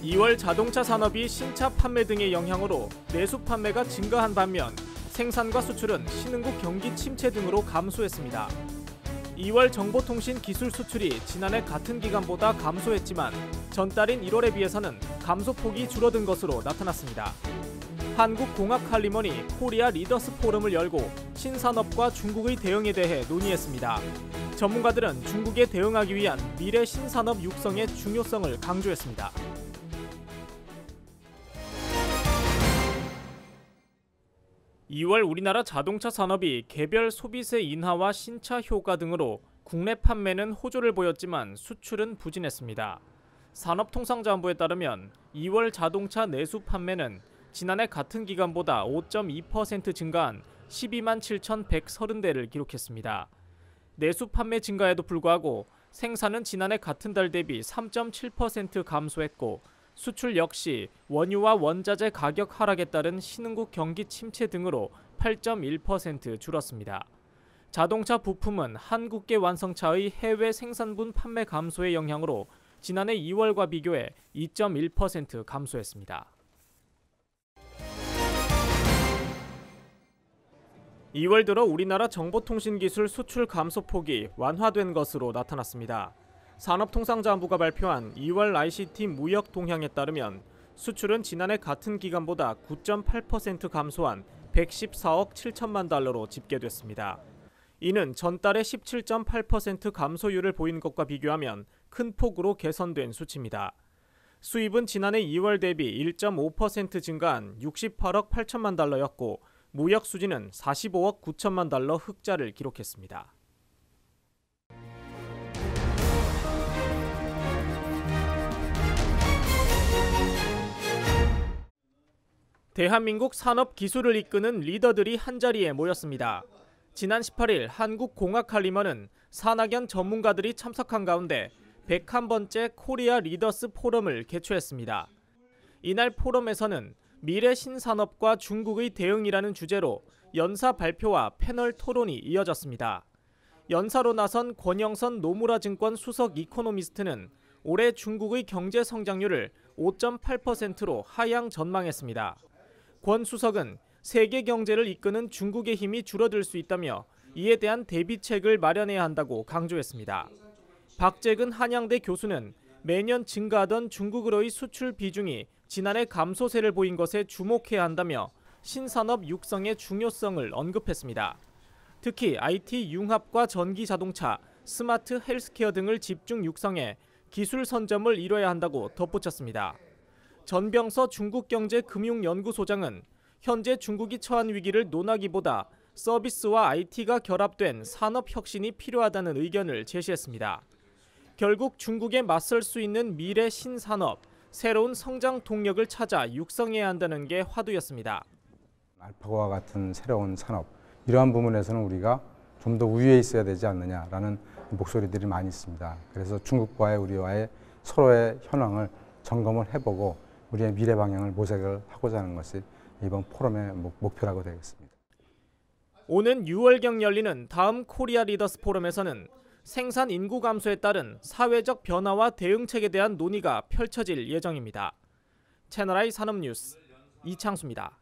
2월 자동차 산업이 신차 판매 등의 영향으로 내수 판매가 증가한 반면 생산과 수출은 신흥국 경기 침체 등으로 감소했습니다. 2월 정보통신 기술 수출이 지난해 같은 기간보다 감소했지만 전달인 1월에 비해서는 감소폭이 줄어든 것으로 나타났습니다. 한국공학칼리먼이 코리아 리더스 포럼을 열고 신산업과 중국의 대응에 대해 논의했습니다. 전문가들은 중국에 대응하기 위한 미래 신산업 육성의 중요성을 강조했습니다. (2월) 우리나라 자동차 산업이 개별 소비세 인하와 신차 효과 등으로 국내 판매는 호조를 보였지만 수출은 부진했습니다. 산업통상자원부에 따르면 2월 자동차 내수 판매는 지난해 같은 기간보다 5.2% 증가한 12만 7,130대를 기록했습니다. 내수 판매 증가에도 불구하고 생산은 지난해 같은 달 대비 3.7% 감소했고 수출 역시 원유와 원자재 가격 하락에 따른 신흥국 경기 침체 등으로 8.1% 줄었습니다. 자동차 부품은 한국계 완성차의 해외 생산분 판매 감소의 영향으로 지난해 2월과 비교해 2.1% 감소했습니다. 2월 들어 우리나라 정보통신기술 수출 감소폭이 완화된 것으로 나타났습니다. 산업통상자원부가 발표한 2월 ICT 무역 동향에 따르면 수출은 지난해 같은 기간보다 9.8% 감소한 114억 7천만 달러로 집계됐습니다. 이는 전달의 17.8% 감소율을 보인 것과 비교하면 큰 폭으로 개선된 수치입니다. 수입은 지난해 2월 대비 1.5% 증가한 68억 8천만 달러였고 무역 수지는 45억 9천만 달러 흑자를 기록했습니다. 대한민국 산업 기술을 이끄는 리더들이 한자리에 모였습니다. 지난 18일 한국공학칼리먼은 산학연 전문가들이 참석한 가운데 101번째 코리아 리더스 포럼을 개최했습니다. 이날 포럼에서는 미래 신산업과 중국의 대응이라는 주제로 연사 발표와 패널 토론이 이어졌습니다. 연사로 나선 권영선 노무라증권 수석 이코노미스트는 올해 중국의 경제 성장률을 5.8%로 하향 전망했습니다. 권 수석은 세계 경제를 이끄는 중국의 힘이 줄어들 수 있다며 이에 대한 대비책을 마련해야 한다고 강조했습니다. 박재근 한양대 교수는 매년 증가하던 중국으로의 수출 비중이 지난해 감소세를 보인 것에 주목해야 한다며 신산업 육성의 중요성을 언급했습니다. 특히 IT 융합과 전기 자동차, 스마트 헬스케어 등을 집중 육성해 기술 선점을 이뤄야 한다고 덧붙였습니다. 전병서 중국경제금융연구소장은 현재 중국이 처한 위기를 논하기보다 서비스와 IT가 결합된 산업 혁신이 필요하다는 의견을 제시했습니다. 결국 중국에 맞설 수 있는 미래 신산업, 새로운 성장 동력을 찾아 육성해야 한다는 게 화두였습니다. 알파고와 같은 새로운 산업, 이러한 부분에서는 우리가 좀 더 우위에 있어야 되지 않느냐라는 목소리들이 많이 있습니다. 그래서 중국과의 우리와의 서로의 현황을 점검을 해보고 우리의 미래 방향을 모색을 하고자 하는 것이 이번 포럼의 목표라고 되겠습니다. 오는 6월경 열리는 다음 코리아 리더스 포럼에서는 생산 인구 감소에 따른 사회적 변화와 대응책에 대한 논의가 펼쳐질 예정입니다. 채널I 산업뉴스 이창수입니다.